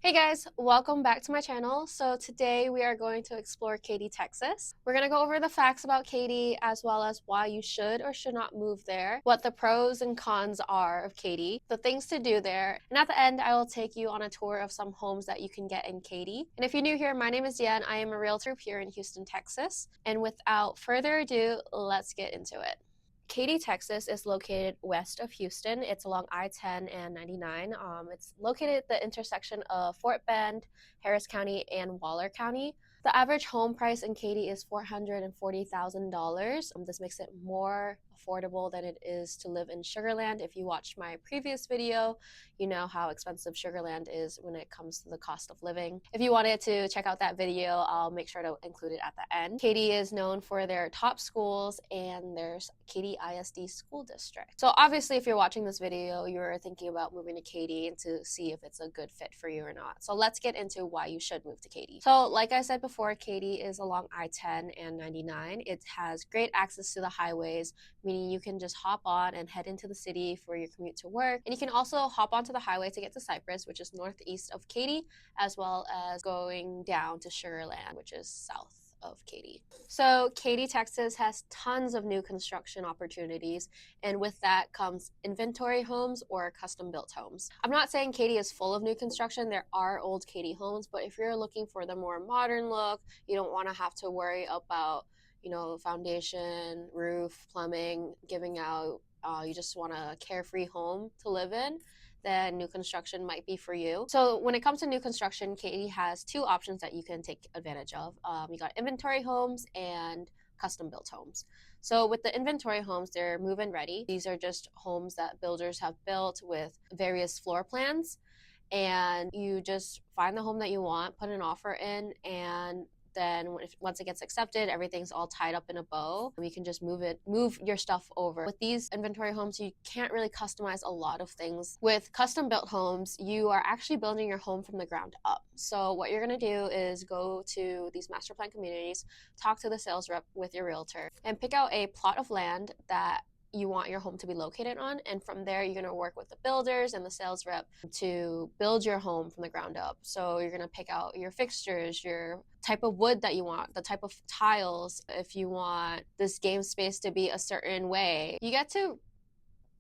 Hey guys, welcome back to my channel. So today we are going to explore Katy, Texas. We're going to go over the facts about Katy as well as why you should or should not move there, what the pros and cons are of Katy, the things to do there, and at the end I will take you on a tour of some homes that you can get in Katy. And if you're new here, my name is Diane. I am a realtor here in Houston, Texas. And without further ado, let's get into it. Katy, Texas is located west of Houston. It's along I-10 and 99. It's located at the intersection of Fort Bend, Harris County, and Waller County. The average home price in Katy is $440,000. This makes it more affordable than it is to live in Sugar Land. If you watched my previous video, you know how expensive Sugar Land is when it comes to the cost of living. If you wanted to check out that video, I'll make sure to include it at the end. Katy is known for their top schools, and there's Katy ISD School District. So obviously, if you're watching this video, you're thinking about moving to Katy and to see if it's a good fit for you or not. So let's get into why you should move to Katy. So like I said before, Katy is along I-10 and 99. It has great access to the highways, meaning you can just hop on and head into the city for your commute to work. And you can also hop onto the highway to get to Cypress, which is northeast of Katy, as well as going down to Sugar Land, which is south of Katy. So Katy, Texas has tons of new construction opportunities, and with that comes inventory homes or custom built homes. I'm not saying Katy is full of new construction. There are old Katy homes, but if you're looking for the more modern look, you don't want to have to worry about foundation, roof, plumbing, giving out. You just want a carefree home to live in, then new construction might be for you. So when it comes to new construction, Katy has two options that you can take advantage of. You got inventory homes and custom built homes. So with the inventory homes, they're move-in ready. These are just homes that builders have built with various floor plans, and you just find the home that you want, put an offer in, and then once it gets accepted, everything's all tied up in a bow. You can just move your stuff over. With these inventory homes, you can't really customize a lot of things. With custom built homes, you are actually building your home from the ground up. So what you're gonna do is go to these master plan communities, talk to the sales rep with your realtor, and pick out a plot of land that you want your home to be located on, and from there you're going to work with the builders and the sales rep to build your home from the ground up. So you're going to pick out your fixtures, your type of wood that you want, the type of tiles, if you want this game space to be a certain way. You get to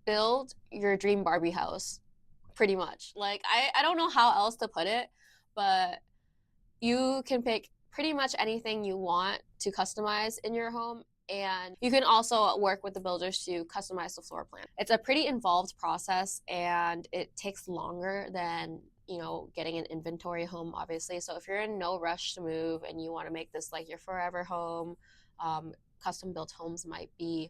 build your dream Barbie house, pretty much. Like, I don't know how else to put it, but you can pick pretty much anything you want to customize in your home, and you can also work with the builders to customize the floor plan. It's a pretty involved process, and it takes longer than getting an inventory home, obviously. So if you're in no rush to move and you want to make this like your forever home, custom built homes might be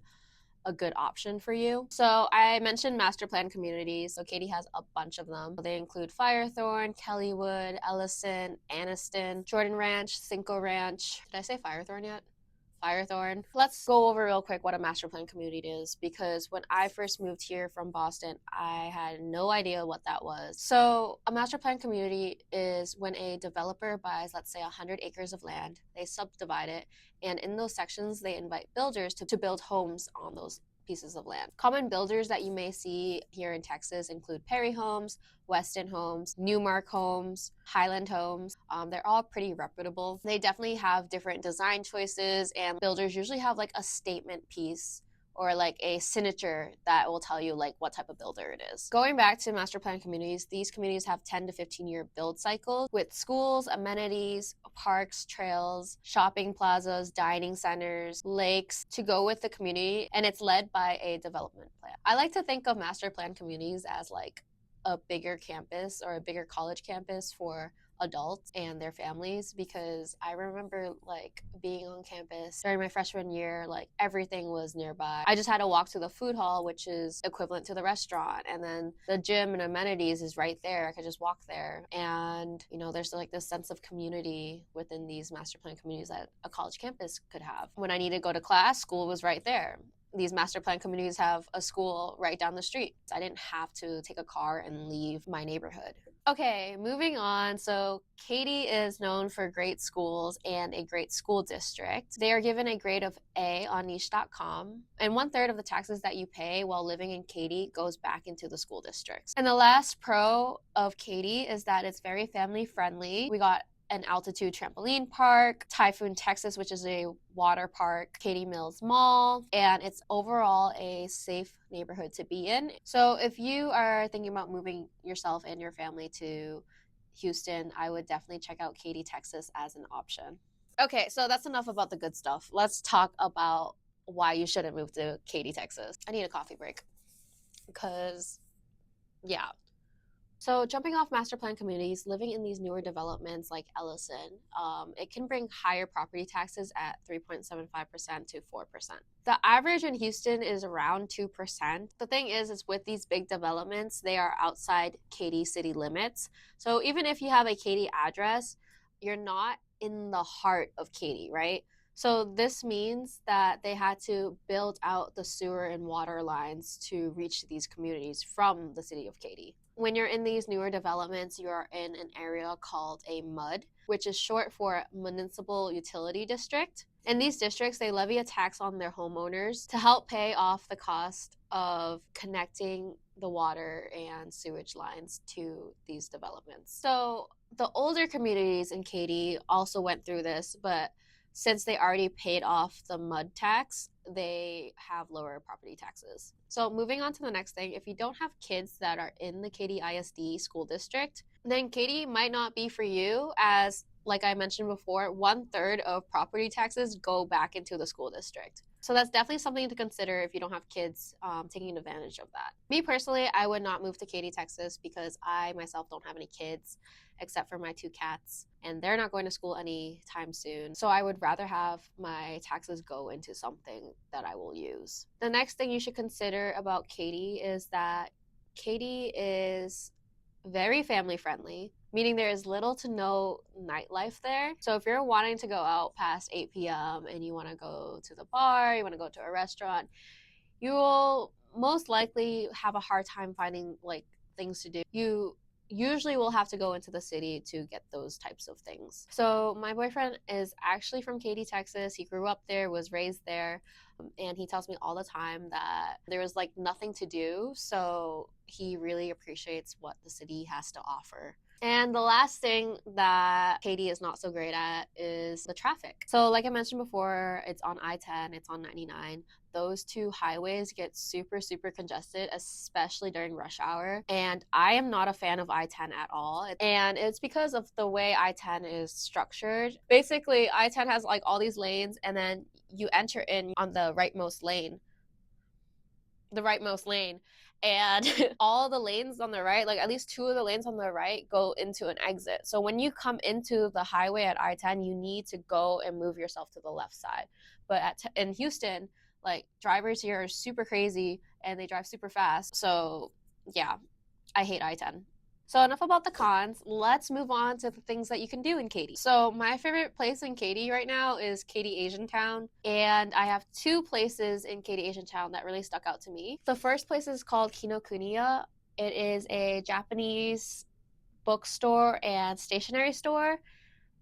a good option for you. So I mentioned master plan communities. So Katy has a bunch of them. They include Firethorn, Kellywood, Elyson, Aniston, Jordan Ranch, Cinco Ranch. Did I say Firethorn yet? Firethorn. Let's go over real quick what a master plan community is, because when I first moved here from Boston, I had no idea what that was. So a master plan community is when a developer buys, let's say, 100 acres of land, they subdivide it, and in those sections, they invite builders to build homes on those pieces of land. Common builders that you may see here in Texas include Perry Homes, Weston Homes, Newmark Homes, Highland Homes. They're all pretty reputable. They definitely have different design choices, and builders usually have like a statement piece or like a signature that will tell you like what type of builder it is. Going back to master plan communities, these communities have 10 to 15 year build cycles with schools, amenities, parks, trails, shopping plazas, dining centers, lakes to go with the community, and it's led by a development plan. I like to think of master plan communities as like a bigger campus or a bigger college campus for adults and their families, because I remember like being on campus during my freshman year, like everything was nearby. I just had to walk to the food hall, which is equivalent to the restaurant, and then the gym and amenities is right there. I could just walk there, and there's like this sense of community within these master plan communities that a college campus could have. When I needed to go to class, school was right there. These master plan communities have a school right down the street. I didn't have to take a car and leave my neighborhood. Okay, moving on. So, Katy is known for great schools and a great school district. They are given a grade of A on niche.com, and one third of the taxes that you pay while living in Katy goes back into the school districts. And the last pro of Katy is that it's very family friendly. We got an altitude trampoline park, Typhoon, Texas, which is a water park, Katy Mills Mall, and it's overall a safe neighborhood to be in. So if you are thinking about moving yourself and your family to Houston, I would definitely check out Katy, Texas as an option. Okay, so that's enough about the good stuff. Let's talk about why you shouldn't move to Katy, Texas. I need a coffee break because, yeah, so, jumping off master plan communities, living in these newer developments like Elyson, it can bring higher property taxes at 3.75% to 4%. The average in Houston is around 2%. The thing is with these big developments, they are outside Katy city limits. So, even if you have a Katy address, you're not in the heart of Katy, right? So this means that they had to build out the sewer and water lines to reach these communities from the city of Katy. When you're in these newer developments, you're in an area called a MUD, which is short for Municipal Utility District. In these districts, they levy a tax on their homeowners to help pay off the cost of connecting the water and sewage lines to these developments. So the older communities in Katy also went through this, but since they already paid off the MUD tax, they have lower property taxes. So moving on to the next thing, if you don't have kids that are in the Katy ISD school district, then Katy might not be for you as, like I mentioned before, one third of property taxes go back into the school district. So that's definitely something to consider if you don't have kids taking advantage of that. Me personally, I would not move to Katy, Texas because I myself don't have any kids except for my 2 cats, and they're not going to school anytime soon. So I would rather have my taxes go into something that I will use. The next thing you should consider about Katy is that Katy is very family friendly, meaning there is little to no nightlife there. So if you're wanting to go out past 8 p.m. and you want to go to the bar, you want to go to a restaurant, you will most likely have a hard time finding like things to do. You usually will have to go into the city to get those types of things. So my boyfriend is actually from Katy, Texas. He grew up there, was raised there, and he tells me all the time that there is like nothing to do. So he really appreciates what the city has to offer. And the last thing that Katy is not so great at is the traffic. So, like I mentioned before, it's on I-10, it's on 99. Those two highways get super, super congested, especially during rush hour. And I am not a fan of I-10 at all. And it's because of the way I-10 is structured. Basically, I-10 has like all these lanes, and then you enter in on the rightmost lane. And all the lanes on the right, like at least 2 of the lanes on the right, go into an exit. So when you come into the highway at I-10, you need to go and move yourself to the left side. But in Houston, like drivers here are super crazy and they drive super fast. So yeah, I hate I-10. So enough about the cons. Let's move on to the things that you can do in Katy. So my favorite place in Katy right now is Katy Asian Town, and I have 2 places in Katy Asian Town that really stuck out to me. The first place is called Kinokuniya. It is a Japanese bookstore and stationery store,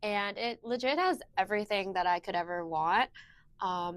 and it legit has everything that I could ever want.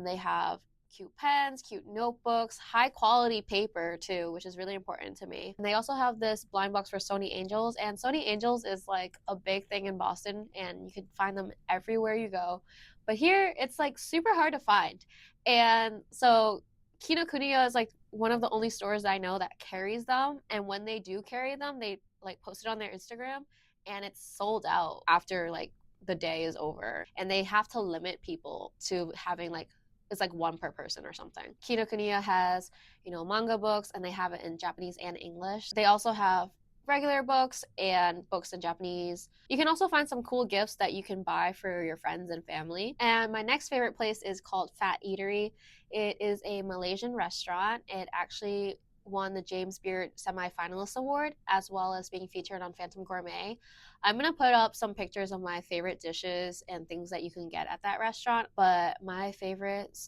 They have cute pens, cute notebooks, high quality paper too, which is really important to me. And they also have this blind box for Sony Angels, and Sony Angels is like a big thing in Boston, and you can find them everywhere you go. But here, it's like super hard to find. And so Kinokuniya is like one of the only stores I know that carries them, and when they do carry them, they like post it on their Instagram, and it's sold out after like the day is over, and they have to limit people to having like it's like 1 per person or something. Kinokuniya has, manga books, and they have it in Japanese and English. They also have regular books and books in Japanese. You can also find some cool gifts that you can buy for your friends and family. And my next favorite place is called Fat Eatery. It is a Malaysian restaurant. It actually won the James Beard Semi-Finalist Award, as well as being featured on Phantom Gourmet. I'm going to put up some pictures of my favorite dishes and things that you can get at that restaurant, but my favorite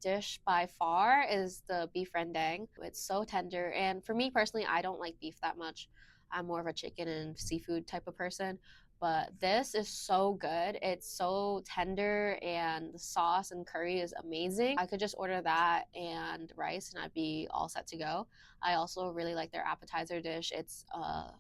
dish by far is the beef rendang. It's so tender, and for me personally, I don't like beef that much. I'm more of a chicken and seafood type of person. But this is so good. It's so tender and the sauce and curry is amazing. I could just order that and rice and I'd be all set to go. I also really like their appetizer dish. It's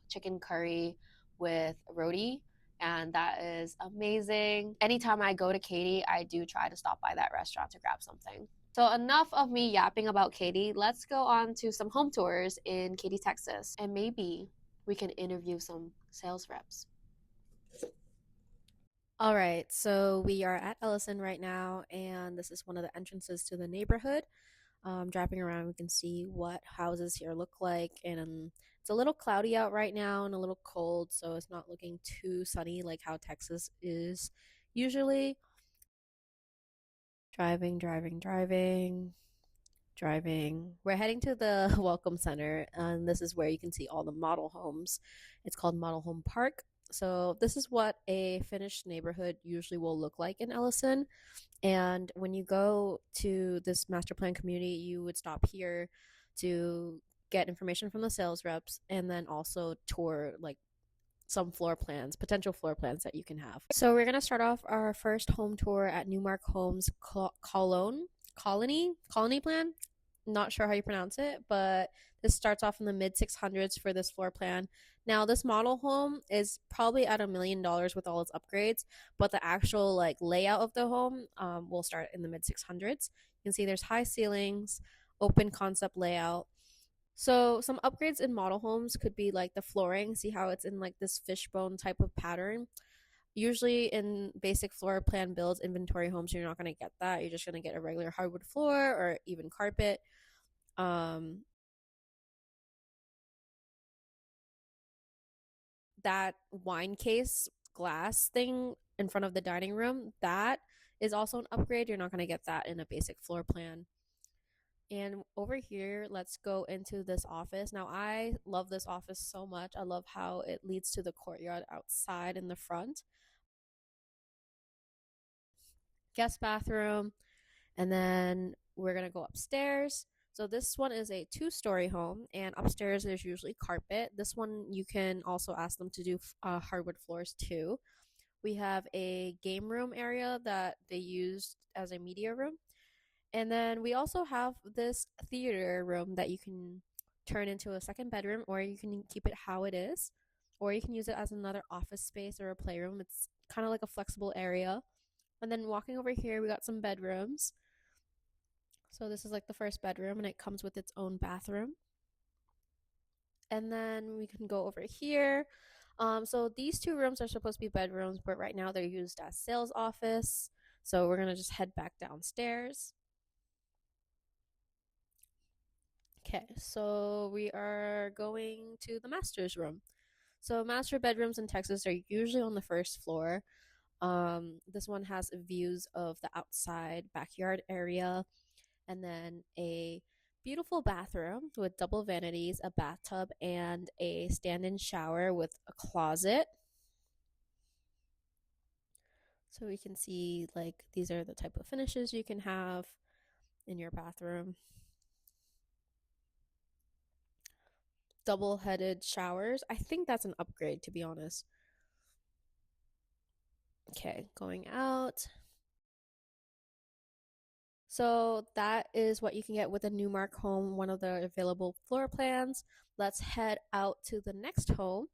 chicken curry with roti, and that is amazing. Anytime I go to Katy, I do try to stop by that restaurant to grab something. So enough of me yapping about Katy. Let's go on to some home tours in Katy, Texas, and maybe we can interview some sales reps. All right, so we are at Elyson right now, and this is one of the entrances to the neighborhood. Driving around, we can see what houses here look like, and it's a little cloudy out right now and a little cold, so it's not looking too sunny like how Texas is usually. Driving. We're heading to the Welcome Center, and this is where you can see all the model homes. It's called Model Home Park. So, this is what a finished neighborhood usually will look like in Ellison. And when you go to this master plan community, you would stop here to get information from the sales reps and then also tour like some floor plans, potential floor plans that you can have. So we're gonna start off our first home tour at Newmark Homes Colony Plan. Not sure how you pronounce it, but this starts off in the mid 600s for this floor plan. Now, this model home is probably at $1 million with all its upgrades, but the actual like layout of the home will start in the mid 600s. You can see there's high ceilings, open concept layout. So some upgrades in model homes could be like the flooring. See how it's in like this fishbone type of pattern. Usually in basic floor plan builds, inventory homes, you're not going to get that. You're just going to get a regular hardwood floor or even carpet. Um, that wine case glass thing in front of the dining room, that is also an upgrade. You're not going to get that in a basic floor plan. And over here, let's go into this office. Now, I love this office so much. I love how it leads to the courtyard outside in the front. Guest bathroom, and then we're going to go upstairs. So this one is a 2-story home, and upstairs there's usually carpet. This one you can also ask them to do hardwood floors too. We have a game room area that they used as a media room. And then we also have this theater room that you can turn into a second bedroom, or you can keep it how it is, or you can use it as another office space or a playroom. It's kind of like a flexible area. And then walking over here, we got some bedrooms. So this is like the first bedroom, and it comes with its own bathroom. And then we can go over here. So these 2 rooms are supposed to be bedrooms, but right now they're used as sales office. So we're going to just head back downstairs. Okay, so we are going to the master's room. So master bedrooms in Texas are usually on the first floor. This one has views of the outside backyard area, and then a beautiful bathroom with double vanities, a bathtub, and a stand-in shower with a closet. So we can see like these are the type of finishes you can have in your bathroom. Double-headed showers. I think that's an upgrade, to be honest. Okay, going out. So that is what you can get with a Newmark home, one of the available floor plans. Let's head out to the next home.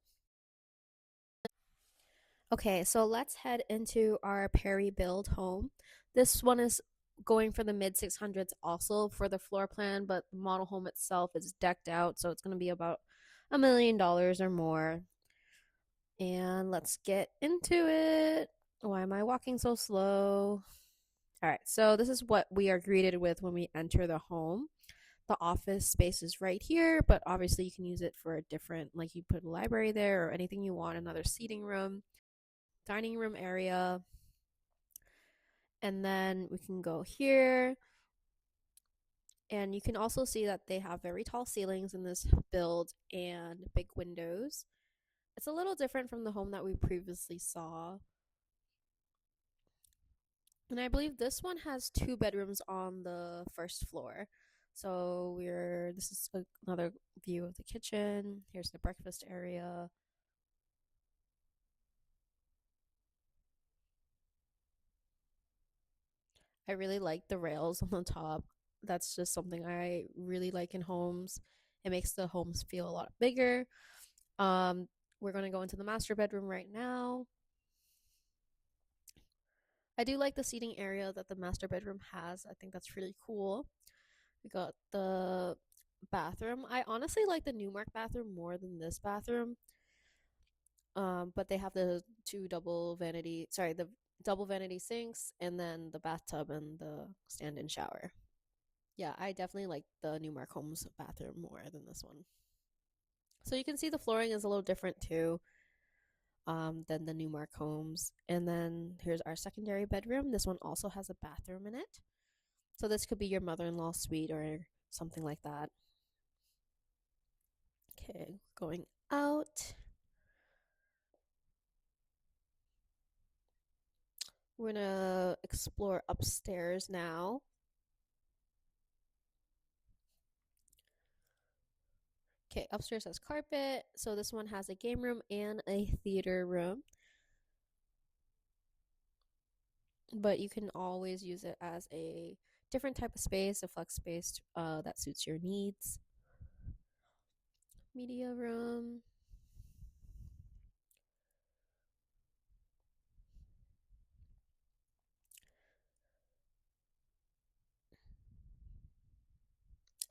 Okay, so let's head into our Perry Build home. This one is going for the mid 600s also for the floor plan, but the model home itself is decked out, so it's going to be about $1 million or more. And let's get into it. Why am I walking so slow? All right, so this is what we are greeted with when we enter the home. The office space is right here, but obviously you can use it for a different, like you put a library there or anything you want, another seating room, dining room area. And then we can go here. And you can also see that they have very tall ceilings in this build and big windows. It's a little different from the home that we previously saw. And I believe this one has 2 bedrooms on the first floor. So this is another view of the kitchen. Here's the breakfast area. I really like the rails on the top. That's just something I really like in homes. It makes the homes feel a lot bigger. Um, we're going to go into the master bedroom right now. I do like the seating area that the master bedroom has. I think that's really cool. We got the bathroom. I honestly like the Newmark bathroom more than this bathroom. But they have the the double vanity sinks, and then the bathtub and the stand-in shower. Yeah, I definitely like the Newmark Homes bathroom more than this one. So you can see the flooring is a little different too, than the Newmark Homes. And then here's our secondary bedroom. This one also has a bathroom in it. So this could be your mother-in-law suite or something like that. Okay, going out. We're gonna explore upstairs now. Okay, upstairs has carpet. So this one has a game room and a theater room. But you can always use it as a different type of space, a flex space that suits your needs. Media room.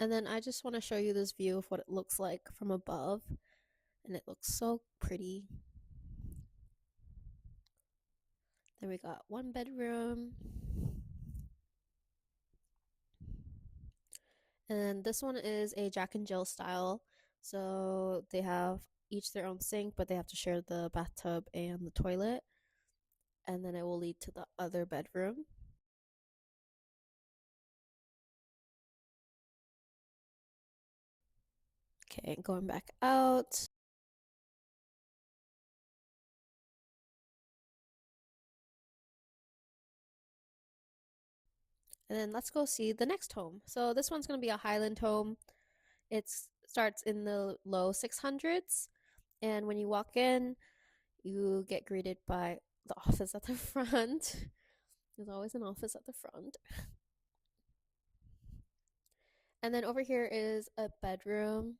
And then I just want to show you this view of what it looks like from above. And it looks so pretty. Then we got one bedroom. And this one is a Jack and Jill style. So they have each their own sink, but they have to share the bathtub and the toilet. And then it will lead to the other bedroom. Okay, going back out. And then let's go see the next home. So this one's going to be a Highland home. It starts in the low 600s. And when you walk in, you get greeted by the office at the front. There's always an office at the front. And then over here is a bedroom.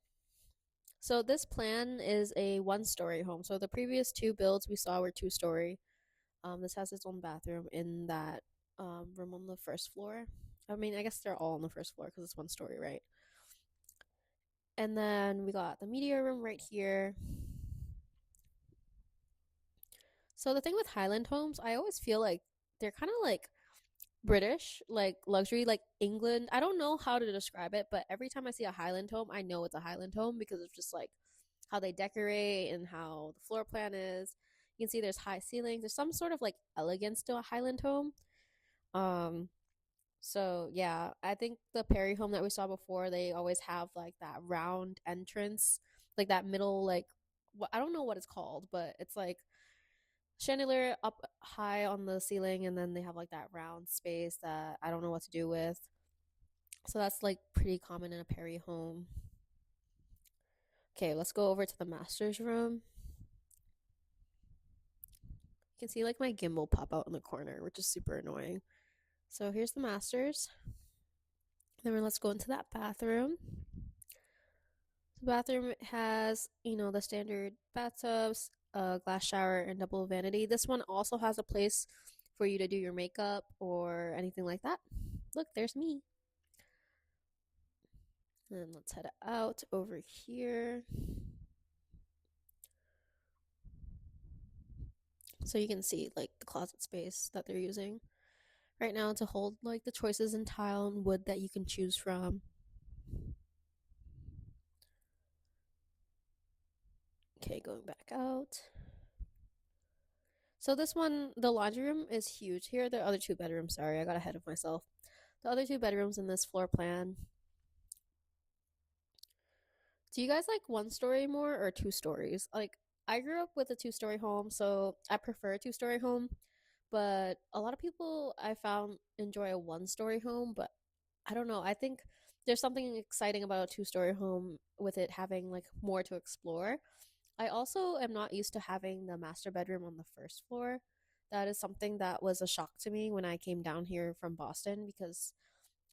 So this plan is a one-story home. So the previous two builds we saw were two-story. This has its own bathroom in that room on the first floor. I mean, I guess they're all on the first floor because it's one story, right? And then we got the media room right here. So the thing with Highland homes, I always feel like they're kind of like British, like luxury, like England. I don't know how to describe it, but every time I see a Highland home, I know it's a Highland home because it's just like how they decorate and how the floor plan is. You can see there's high ceilings. There's some sort of like elegance to a Highland home. Um, so yeah, I think the Perry home that we saw before, they always have like that round entrance, like that middle, like I don't know what it's called, but it's like chandelier up high on the ceiling, and then they have like that round space that I don't know what to do with. So that's like pretty common in a Perry home. Okay, let's go over to the master's room. You can see like my gimbal pop out in the corner, which is super annoying. So here's the master's. Then let's go into that bathroom. The bathroom has, the standard bathtubs, glass shower, and double vanity. This one also has a place for you to do your makeup or anything like that. Look, there's me. And let's head out over here. So you can see like the closet space that they're using right now to hold like the choices in tile and wood that you can choose from. Okay, going back out. So this one, the laundry room is huge. Here are the other two bedrooms. Sorry, I got ahead of myself. The other two bedrooms in this floor plan. Do you guys like one story more or two stories? Like, I grew up with a two-story home, so I prefer a two-story home. But a lot of people I found enjoy a one-story home, but I don't know. I think there's something exciting about a two-story home with it having like more to explore. I also am not used to having the master bedroom on the first floor. That is something that was a shock to me when I came down here from Boston because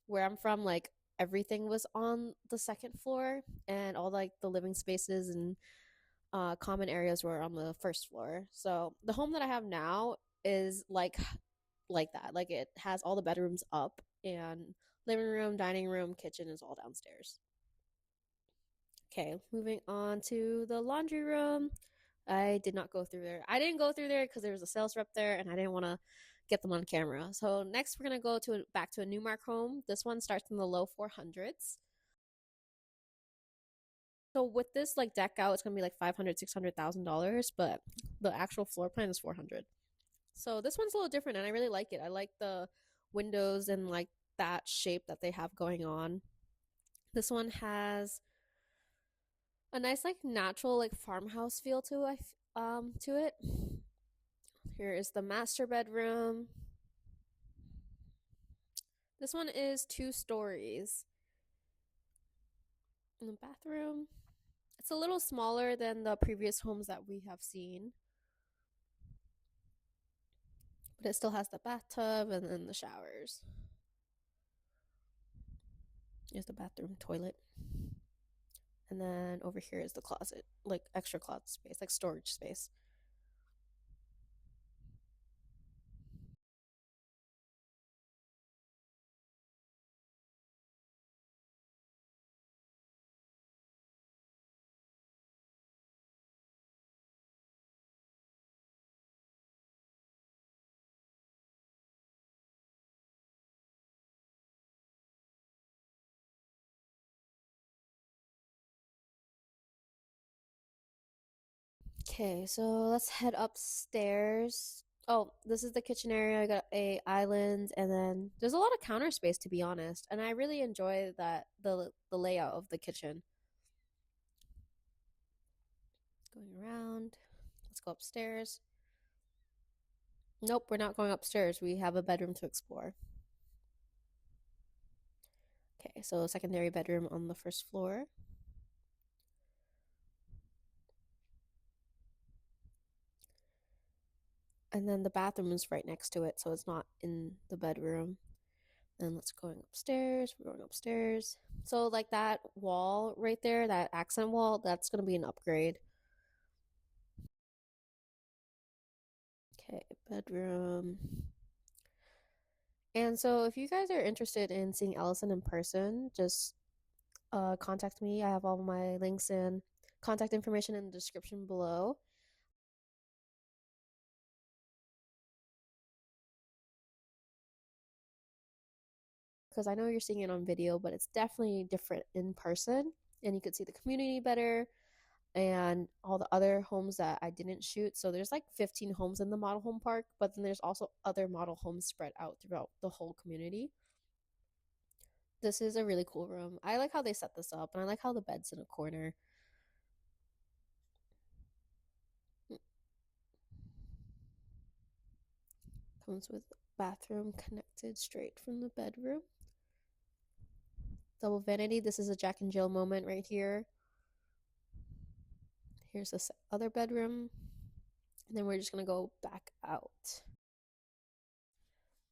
where I'm from, like everything was on the second floor and all like the living spaces and common areas were on the first floor. So the home that I have now is like that. Like it has all the bedrooms up and living room, dining room, kitchen is all downstairs. Okay, moving on to the laundry room. I did not go through there. I didn't go through there because there was a sales rep there and I didn't want to get them on camera. So next we're gonna go to back to a Newmark home. This one starts in the low 400s. So with this like deck out, it's gonna be like 500, $600,000, but the actual floor plan is 400. So this one's a little different and I really like it. I like the windows and like that shape that they have going on. This one has a nice like natural like farmhouse feel to it. Here is the master bedroom. This one is 2 stories. In the bathroom, it's a little smaller than the previous homes that we have seen, but it still has the bathtub and then the showers. Here's the bathroom toilet. And then over here is the closet, like extra closet space, like storage space. Okay, so let's head upstairs. Oh, this is the kitchen area. I got a island, and then there's a lot of counter space to be honest, and I really enjoy that the layout of the kitchen. Going around. Let's go upstairs. Nope, we're not going upstairs. We have a bedroom to explore. Okay, so secondary bedroom on the first floor. And then the bathroom is right next to it, so it's not in the bedroom. And let's go upstairs. We're going upstairs. So like that wall right there, that accent wall, that's gonna be an upgrade. Okay, bedroom. And so if you guys are interested in seeing Elyson in person, just contact me. I have all my links and contact information in the description below. Because I know you're seeing it on video, but it's definitely different in person, and you could see the community better and all the other homes that I didn't shoot. So there's like 15 homes in the model home park, but then there's also other model homes spread out throughout the whole community. This is a really cool room. I like how they set this up, and I like how the bed's in a corner. Comes with bathroom connected straight from the bedroom. Double vanity. This is a Jack and Jill moment right here. Here's this other bedroom. And then we're just going to go back out.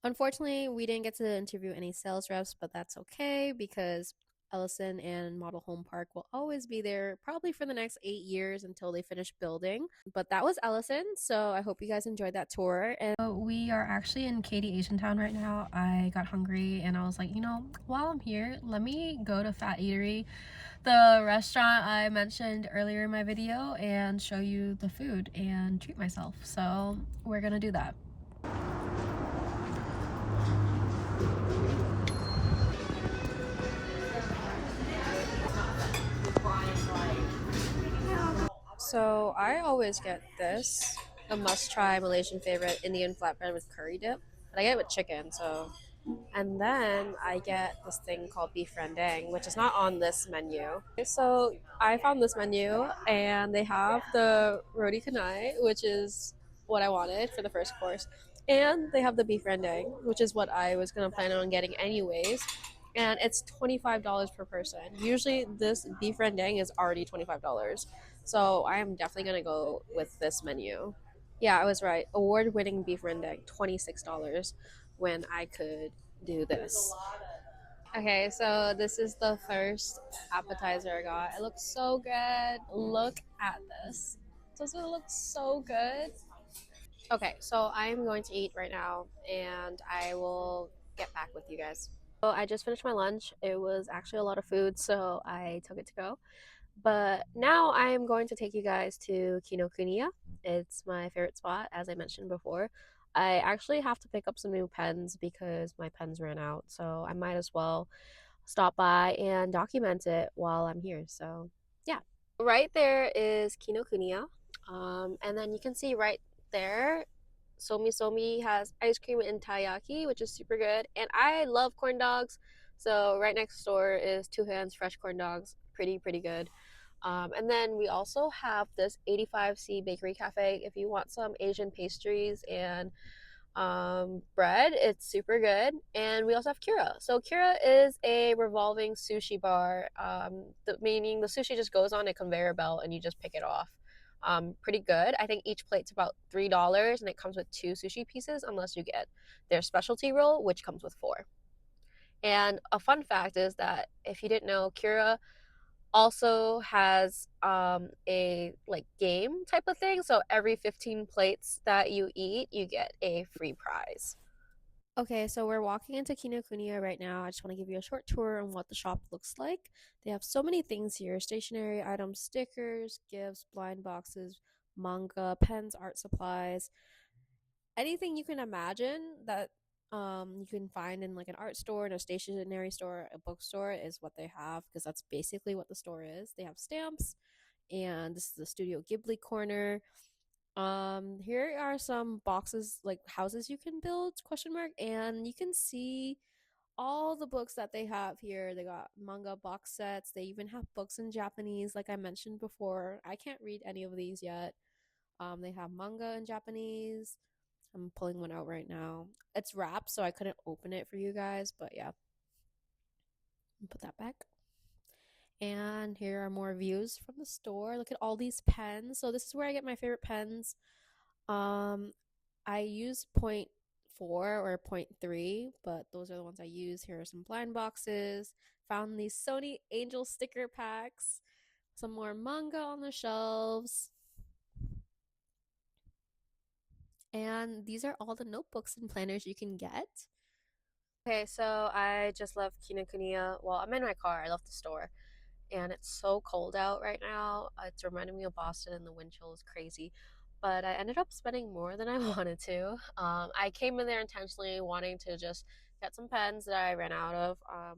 Unfortunately, we didn't get to interview any sales reps, but that's okay because Elyson and Model Home Park will always be there probably for the next 8 years until they finish building. But that was Elyson, so I hope you guys enjoyed that tour. And we are actually in Katy, Asian Town right now. I got hungry and I was like, while I'm here, let me go to Fat Eatery, the restaurant I mentioned earlier in my video, and show you the food and treat myself. So we're gonna do that. So I always get this, a must-try Malaysian favorite, Indian flatbread with curry dip. But I get it with chicken, so. And then I get this thing called beef rendang, which is not on this menu. So I found this menu, and they have the roti canai, which is what I wanted for the first course. And they have the beef rendang, which is what I was going to plan on getting anyways. and it's $25 per person. Usually, this beef rendang is already $25. So I am definitely gonna go with this menu. Yeah, I was right. Award-winning beef rendang, $26 when I could do this. Okay, so this is the first appetizer I got. It looks so good. Look at this. Doesn't it look so good? Okay, so I'm going to eat right now and I will get back with you guys. So I just finished my lunch. It was actually a lot of food, so I took it to go. But now I am going to take you guys to Kinokuniya. It's my favorite spot, as I mentioned before. I actually have to pick up some new pens because my pens ran out, so I might as well stop by and document it while I'm here. So, yeah. Right there is Kinokuniya. And then you can see right there, Somi Somi has ice cream and taiyaki, which is super good. And I love corn dogs. So right next door is Two Hands Fresh Corn Dogs. Pretty good. And then we also have this 85C Bakery Cafe. If you want some Asian pastries and bread, it's super good. And we also have Kira. So Kira is a revolving sushi bar, meaning the sushi just goes on a conveyor belt and you just pick it off. Pretty good. I think each plate's about $3 and it comes with two sushi pieces unless you get their specialty roll, which comes with four. And a fun fact is that if you didn't know, Kira also has a like game type of thing. So every 15 plates that you eat, you get a free prize. Okay, so we're walking into Kinokuniya right now. I just want to give you a short tour on what the shop looks like. They have so many things here: stationery items, stickers, gifts, blind boxes, manga, pens, art supplies, anything you can imagine that you can find in like an art store, in a stationery store, a bookstore is what they have because that's basically what the store is. They have stamps, and this is the Studio Ghibli corner. Here are some boxes like houses you can build question mark, and you can see all the books that they have here. They got manga box sets. They even have books in Japanese, like I mentioned before. I can't read any of these yet. They have manga in Japanese. I'm pulling one out right now. It's wrapped, so I couldn't open it for you guys, but yeah, put that back. And here are more views from the store. Look at all these pens. So this is where I get my favorite pens. Um, I use point 0.4 or point 0.3, but those are the ones I use. Here are some blind boxes. Found these Sony Angel sticker packs. Some more manga on the shelves. And these are all the notebooks and planners you can get. Okay, so I just left Kinokuniya. Well, I'm in my car. I left the store. And it's so cold out right now. It's reminding me of Boston, and the wind chill is crazy. But I ended up spending more than I wanted to. I came in there intentionally wanting to just get some pens that I ran out of,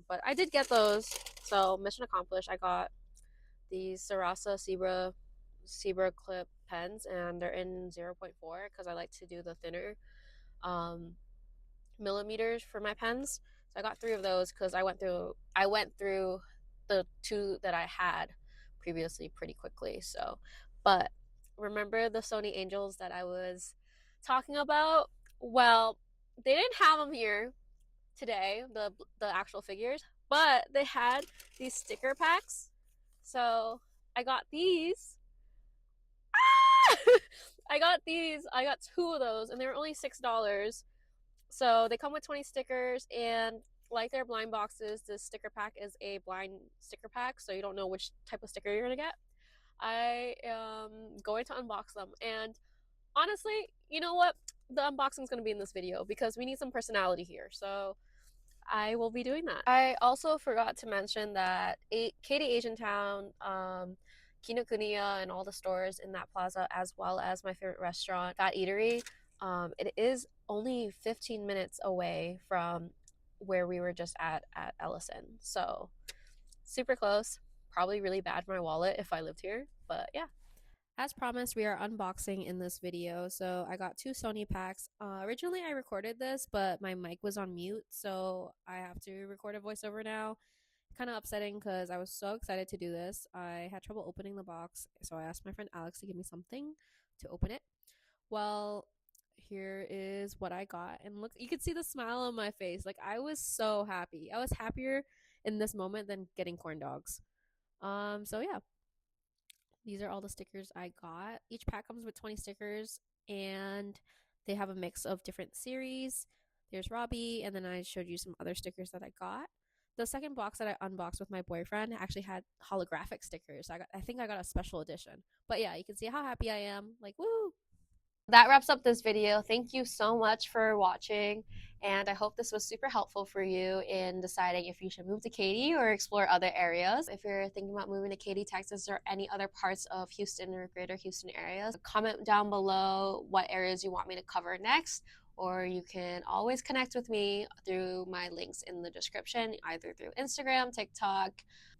but I did get those. So mission accomplished. I got these Sarasa Zebra Clip pens, and they're in 0.4 because I like to do the thinner um, millimeters for my pens. So I got three of those because I went through the two that I had previously pretty quickly. So, but remember the Sony Angels that I was talking about? Well, they didn't have them here today, the actual figures, but they had these sticker packs. So I got these. I got these. I got two of those, and they were only $6. So they come with 20 stickers, and like their blind boxes, this sticker pack is a blind sticker pack, so you don't know which type of sticker you're gonna get. I am going to unbox them, and honestly, you know what? The unboxing is gonna be in this video because we need some personality here. So I will be doing that. I also forgot to mention that Katy Asian Town, Kinokuniya, and all the stores in that plaza, as well as my favorite restaurant, Fat Eatery, it is only 15 minutes away from where we were just at Elyson. So super close. Probably really bad for my wallet if I lived here, but yeah. As promised, we are unboxing in this video. So I got two Sony packs. Originally, I recorded this, but my mic was on mute, so I have to record a voiceover now. Kind of upsetting because I was so excited to do this. I had trouble opening the box, so I asked my friend Alex to give me something to open it. Well, here is what I got. And look, you can see the smile on my face. Like I was so happy. I was happier in this moment than getting corn dogs. So yeah, these are all the stickers I got. Each pack comes with 20 stickers and they have a mix of different series. There's Robbie, and then I showed you some other stickers that I got. The second box that I unboxed with my boyfriend actually had holographic stickers. I think I got a special edition. But yeah, you can see how happy I am. Like, woo! That wraps up this video. Thank you so much for watching, and I hope this was super helpful for you in deciding if you should move to Katy or explore other areas. If you're thinking about moving to Katy, Texas, or any other parts of Houston or greater Houston areas, comment down below what areas you want me to cover next, or you can always connect with me through my links in the description, either through Instagram, TikTok,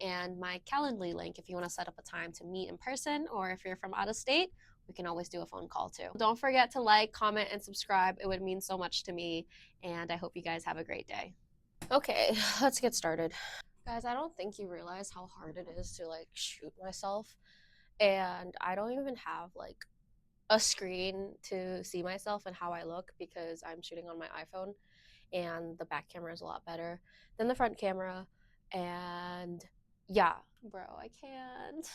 and my Calendly link if you want to set up a time to meet in person, or if you're from out of state, we can always do a phone call too. Don't forget to like, comment, and subscribe. It would mean so much to me, and I hope you guys have a great day. Okay, let's get started. Guys, I don't think you realize how hard it is to like shoot myself, and I don't even have like a screen to see myself and how I look because I'm shooting on my iPhone, and the back camera is a lot better than the front camera. And yeah, bro, I can't.